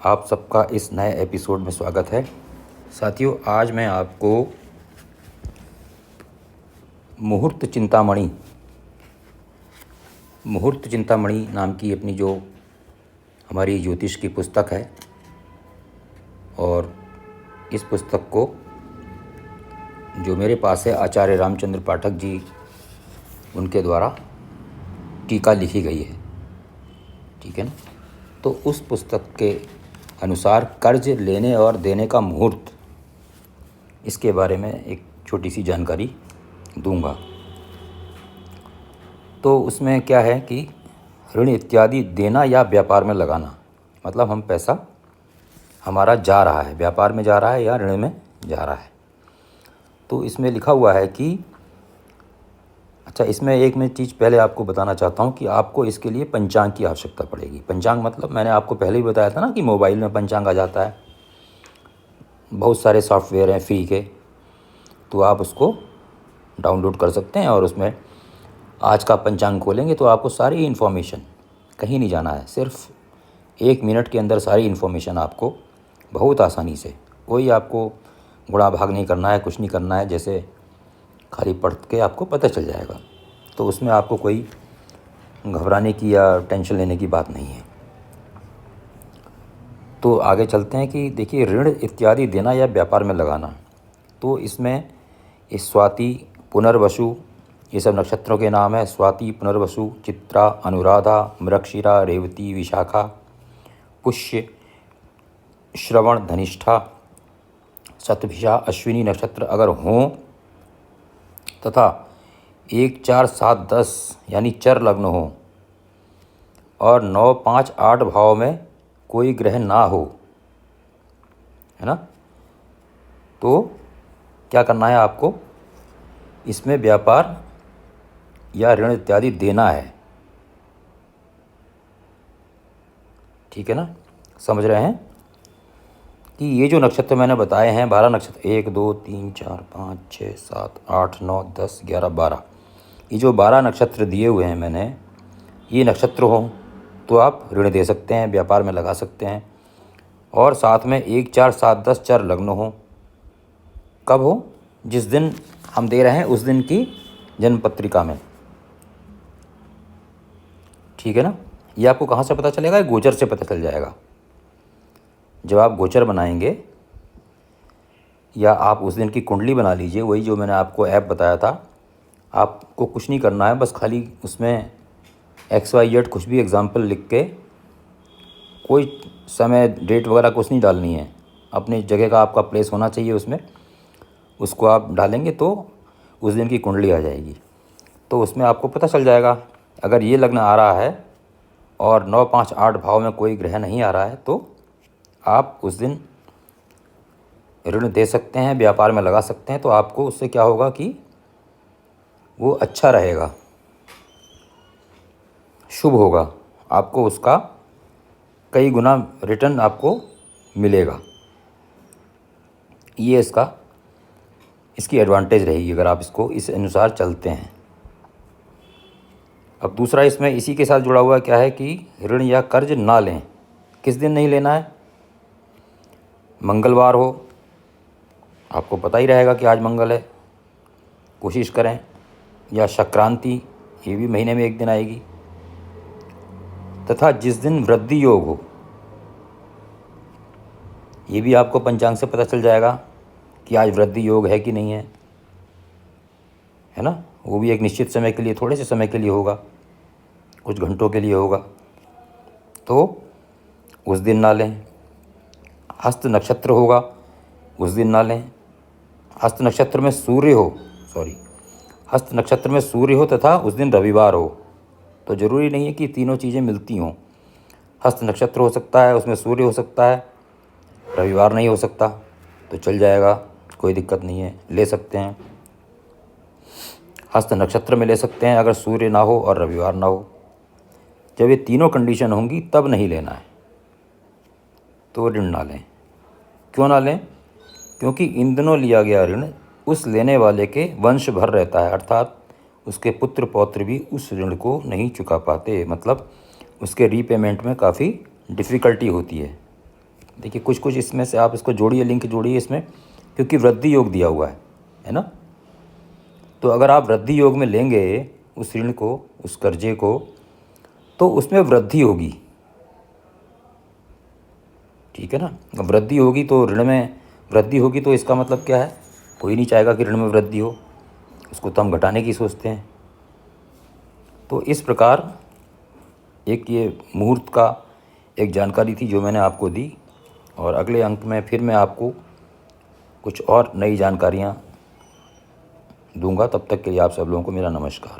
आप सबका इस नए एपिसोड में स्वागत है। साथियों, आज मैं आपको मुहूर्त चिंतामणि नाम की अपनी जो हमारी ज्योतिष की पुस्तक है, और इस पुस्तक को जो मेरे पास है आचार्य रामचंद्र पाठक जी, उनके द्वारा टीका लिखी गई है। ठीक है ना। तो उस पुस्तक के अनुसार कर्ज लेने और देने का मुहूर्त, इसके बारे में एक छोटी सी जानकारी दूंगा। तो उसमें क्या है कि ऋण इत्यादि देना या व्यापार में लगाना, मतलब हम पैसा हमारा जा रहा है, व्यापार में जा रहा है या ऋण में जा रहा है। तो इसमें लिखा हुआ है कि इसमें एक मैं चीज़ पहले आपको बताना चाहता हूँ कि आपको इसके लिए पंचांग की आवश्यकता पड़ेगी। पंचांग मतलब मैंने आपको पहले ही बताया था ना कि मोबाइल में पंचांग आ जाता है, बहुत सारे सॉफ्टवेयर हैं फ्री के, तो आप उसको डाउनलोड कर सकते हैं और उसमें आज का पंचांग खोलेंगे तो आपको सारी इन्फॉर्मेशन, कहीं नहीं जाना है, सिर्फ 1 मिनट के अंदर सारी इन्फॉर्मेशन आपको बहुत आसानी से, कोई आपको गुणा भाग नहीं करना है, कुछ नहीं करना है, जैसे खाली पढ़ के आपको पता चल जाएगा। तो उसमें आपको कोई घबराने की या टेंशन लेने की बात नहीं है। तो आगे चलते हैं कि देखिए, ऋण इत्यादि देना या व्यापार में लगाना, तो इसमें इस स्वाति, पुनर्वसु, ये सब नक्षत्रों के नाम है। स्वाति, पुनर्वसु, चित्रा, अनुराधा, मृगशिरा, रेवती, विशाखा, पुष्य, श्रवण, धनिष्ठा, शतभिषा, अश्विनी नक्षत्र अगर हों तथा 1, 4, 7, 10 यानी चर लग्न हो और 9, 5, 8 भाव में कोई ग्रह ना हो, है ना, तो क्या करना है आपको, इसमें व्यापार या ऋण इत्यादि देना है। ठीक है ना, समझ रहे हैं कि ये जो नक्षत्र मैंने बताए हैं, 12 नक्षत्र, 1, 2, 3, 4, 5, 6, 7, 8, 9, 10, 11, 12, ये जो 12 नक्षत्र दिए हुए हैं मैंने, ये नक्षत्र हों तो आप ऋण दे सकते हैं, व्यापार में लगा सकते हैं। और साथ में 1, 4, 7, 10 चर लग्न हो। कब हो? जिस दिन हम दे रहे हैं उस दिन की जन्म पत्रिका में। ठीक है ना। ये आपको कहाँ से पता चलेगा? गोचर से पता चल जाएगा। जब आप गोचर बनाएंगे या आप उस दिन की कुंडली बना लीजिए, वही जो मैंने आपको ऐप बताया था, आपको कुछ नहीं करना है, बस खाली उसमें XYZ कुछ भी एग्जाम्पल लिख के, कोई समय डेट वगैरह कुछ नहीं डालनी है, अपनी जगह का आपका प्लेस होना चाहिए उसमें, उसको आप डालेंगे तो उस दिन की कुंडली आ जाएगी। तो उसमें आपको पता चल जाएगा, अगर ये लग्न आ रहा है और 9, 5, 8 भाव में कोई ग्रह नहीं आ रहा है तो आप उस दिन ऋण दे सकते हैं, व्यापार में लगा सकते हैं। तो आपको उससे क्या होगा कि वो अच्छा रहेगा, शुभ होगा, आपको उसका कई गुना रिटर्न आपको मिलेगा। ये इसकी एडवांटेज रहेगी अगर आप इसको इस अनुसार चलते हैं। अब दूसरा इसमें इसी के साथ जुड़ा हुआ क्या है कि ऋण या कर्ज ना लें। किस दिन नहीं लेना है? मंगलवार हो, आपको पता ही रहेगा कि आज मंगल है, कोशिश करें, या संक्रांति, ये भी महीने में एक दिन आएगी, तथा जिस दिन वृद्धि योग हो, ये भी आपको पंचांग से पता चल जाएगा कि आज वृद्धि योग है कि नहीं है, है ना। वो भी एक निश्चित समय के लिए, थोड़े से समय के लिए होगा, कुछ घंटों के लिए होगा, तो उस दिन ना लें। हस्त नक्षत्र होगा, उस दिन ना लें। हस्त नक्षत्र में सूर्य हो तथा उस दिन रविवार हो, तो ज़रूरी नहीं है कि तीनों चीज़ें मिलती हों। हस्त नक्षत्र हो सकता है, उसमें सूर्य हो सकता है, रविवार नहीं हो सकता, तो चल जाएगा, कोई दिक्कत नहीं है, ले सकते हैं। हस्त नक्षत्र में ले सकते हैं अगर सूर्य ना हो और रविवार ना हो। जब ये तीनों कंडीशन होंगी तब नहीं लेना है, तो ऋण ना लें। क्यों ना लें? क्योंकि इन दिनों लिया गया ऋण उस लेने वाले के वंश भर रहता है, अर्थात उसके पुत्र पौत्र भी उस ऋण को नहीं चुका पाते, मतलब उसके रीपेमेंट में काफ़ी डिफ़िकल्टी होती है। देखिए कुछ कुछ इसमें से आप इसको जोड़िए, लिंक जोड़िए इसमें, क्योंकि वृद्धि योग दिया हुआ है ना। तो अगर आप वृद्धि योग में लेंगे उस ऋण को, उस कर्जे को, तो उसमें वृद्धि होगी, ठीक है ना। वृद्धि होगी तो ऋण में वृद्धि होगी, तो इसका मतलब क्या है, कोई नहीं चाहेगा कि ऋण में वृद्धि हो, उसको तो हम घटाने की सोचते हैं। तो इस प्रकार एक ये मुहूर्त का एक जानकारी थी जो मैंने आपको दी, और अगले अंक में फिर मैं आपको कुछ और नई जानकारियाँ दूंगा। तब तक के लिए आप सब लोगों को मेरा नमस्कार।